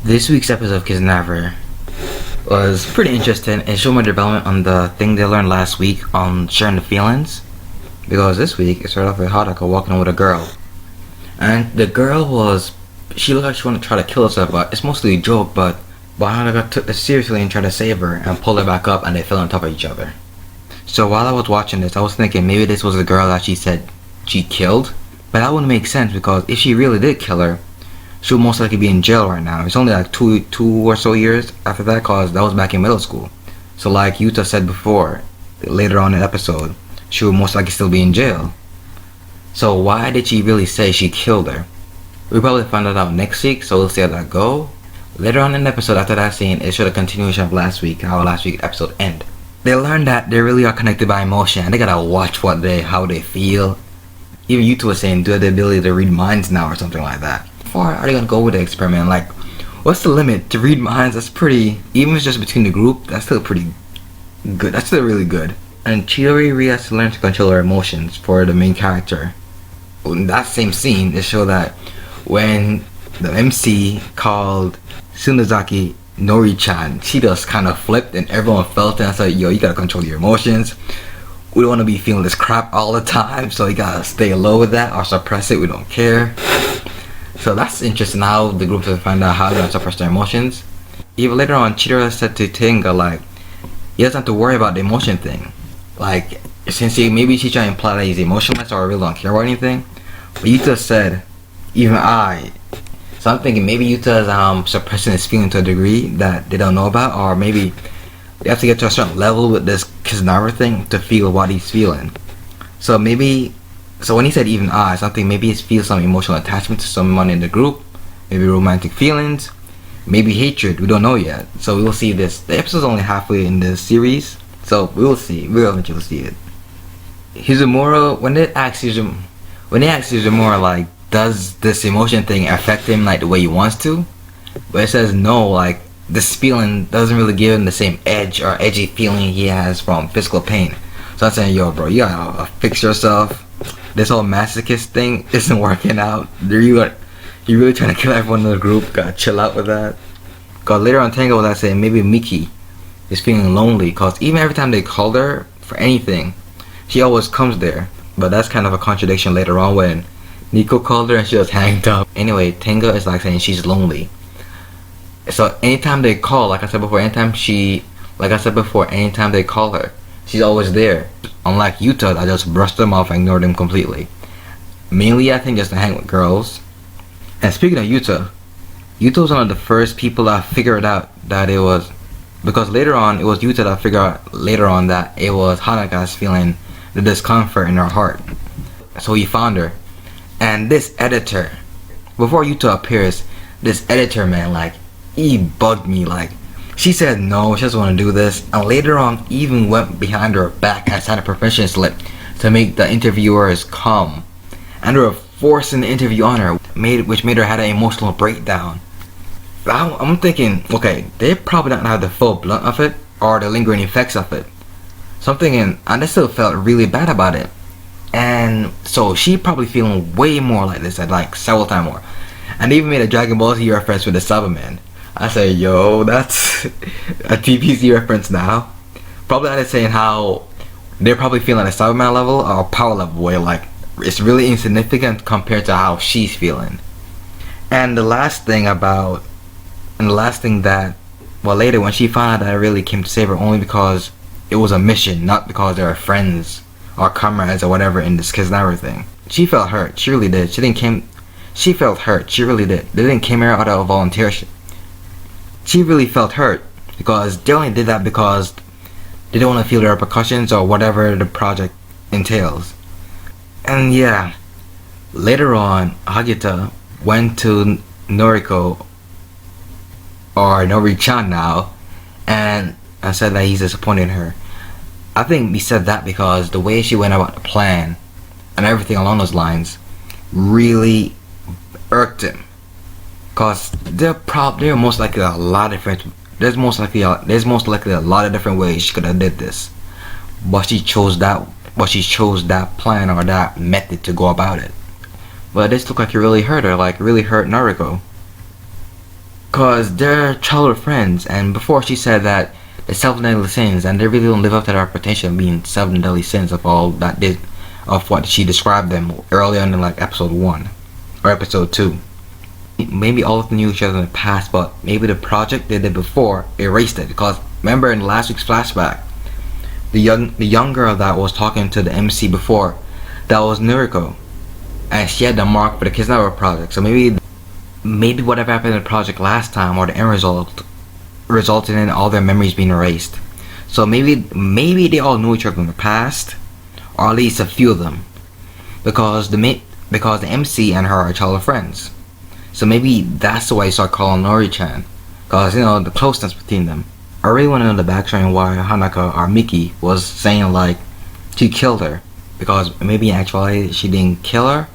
This week's episode of Kiznaiver was pretty interesting. It showed more development on the thing they learned last week on sharing the feelings. Because this week it started off with Hadaka walking on with a girl. And the girl she looked like she wanted to try to kill herself, but it's mostly a joke, but Hadaka took this seriously and tried to save her and pull her back up, and they fell on top of each other. So while I was watching this, I was thinking maybe this was the girl that she said she killed. But that wouldn't make sense, because if she really did kill her, she would most likely be in jail right now. It's only like two or so years after that, cause that was back in middle school. So like Yuta said before, later on in the episode, she would most likely still be in jail. So why did she really say she killed her? We'll probably find that out next week, so we'll see how that go. Later on in the episode, after that scene, it showed a continuation of last week, how last week's episode end. They learned that they really are connected by emotion, and they gotta watch how they feel. Even Yuta was saying, do they have the ability to read minds now or something like that. How far are they gonna go with the experiment? Like, what's the limit to read minds? That's pretty, even if it's just between the group, that's still pretty good. That's still really good. And Chidori really has to learn to control her emotions for the main character. In that same scene, it showed that when the MC called Sunazaki Nori-chan, she just kind of flipped and everyone felt it. And I said, yo, you gotta control your emotions. We don't want to be feeling this crap all the time, so you gotta stay low with that or suppress it. We don't care. So that's interesting how the group will find out how to suppress their emotions. Even later on, Chidori said to Tenga, like, he doesn't have to worry about the emotion thing. Like, since maybe she's trying to imply that he's emotionless or really don't care about anything. But Yuta said, even I. So I'm thinking maybe Yuta's suppressing his feeling to a degree that they don't know about, or maybe they have to get to a certain level with this Kiznaiver thing to feel what he's feeling. So when he said even I, something maybe he feels some emotional attachment to someone in the group, maybe romantic feelings, maybe hatred. We don't know yet. So we will see this. The episode's only halfway in the series, so we will see. We'll eventually see it. Hizumura, when they ask Hizumura, like, does this emotion thing affect him like the way he wants to? But it says no, like, this feeling doesn't really give him the same edge or edgy feeling he has from physical pain. So I'm saying, yo, bro, you gotta fix yourself. This whole masochist thing isn't working out. You really trying to kill everyone in the group. Gotta chill out with that. Cause later on, Tango was saying maybe Miki is feeling lonely. Cause even every time they called her for anything, she always comes there. But that's kind of a contradiction later on when Nico called her and she was hanged up. Anyway, Tenga is like saying she's lonely. So anytime they call, like I said before, anytime they call her, she's always there. Unlike Yuta, I just brushed them off and ignored them completely. Mainly, I think, just to hang with girls. And speaking of Yuta was one of the first people that figured out that it was, because later on, it was Yuta that figured out later on that it was Hanaka's feeling the discomfort in her heart. So he found her. And this editor, before Yuta appears, this editor, man, like, he bugged me. Like, she said no, she doesn't want to do this, and later on even went behind her back and signed a permission slip to make the interviewers come, and they were forcing the interview on her, which made her have an emotional breakdown. I'm thinking, okay, they're probably not gonna have the full blunt of it or the lingering effects of it. So I'm thinking, and I still felt really bad about it. And so she probably feeling way more like this, like several times more. And they even made a Dragon Ball Z reference with the Cyberman. I say, yo, that's a TPC reference now. Probably not saying how they're probably feeling at a Cyberman level or power level where, like, it's really insignificant compared to how she's feeling. And the last thing that, well, later when she found out that I really came to save her only because it was a mission, not because they were friends or comrades or whatever in this Kiznaiver thing. She felt hurt. She really did. She felt hurt. She really did. They didn't came here out of volunteership. She really felt hurt because they only did that because they didn't want to feel the repercussions or whatever the project entails. And yeah, later on, Hagita went to Noriko, or Nori-chan now, and said that he's disappointed in her. I think he said that because the way she went about the plan and everything along those lines really irked him. Cause there most likely a lot of different. There's most likely a lot of different ways she could have did this, but she chose that plan or that method to go about it. But this looked like it really hurt her, like really hurt Noriko. Cause they're childhood friends, and before she said that the 7 deadly sins, and they really don't live up to their reputation of being 7 deadly sins of all that did, of what she described them earlier in like episode 1 or episode 2. Maybe all of them knew each other in the past, but maybe the project they did before erased it. Because remember in last week's flashback, the young girl that was talking to the MC before, that was Noriko, and she had the mark for the Kiznaiver project. So maybe whatever happened in the project last time, or the end result, resulted in all their memories being erased. So maybe they all knew each other in the past, or at least a few of them, because the MC and her are childhood friends. So maybe that's why you start calling Nori-chan, because the closeness between them. I really want to know the backstory on why Hanaka or Miki was saying like she killed her, because maybe in actuality she didn't kill her,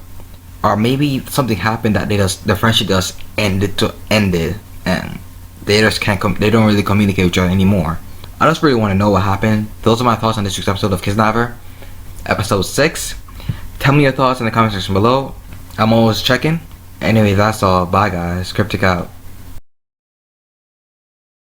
or maybe something happened that the friendship just ended, and they just they don't really communicate with each other anymore. I just really want to know what happened. Those are my thoughts on this week's episode of Kiznaiver, episode 6. Tell me your thoughts in the comment section below. I'm always checking. Anyway, that's all. Bye guys. Cryptic out.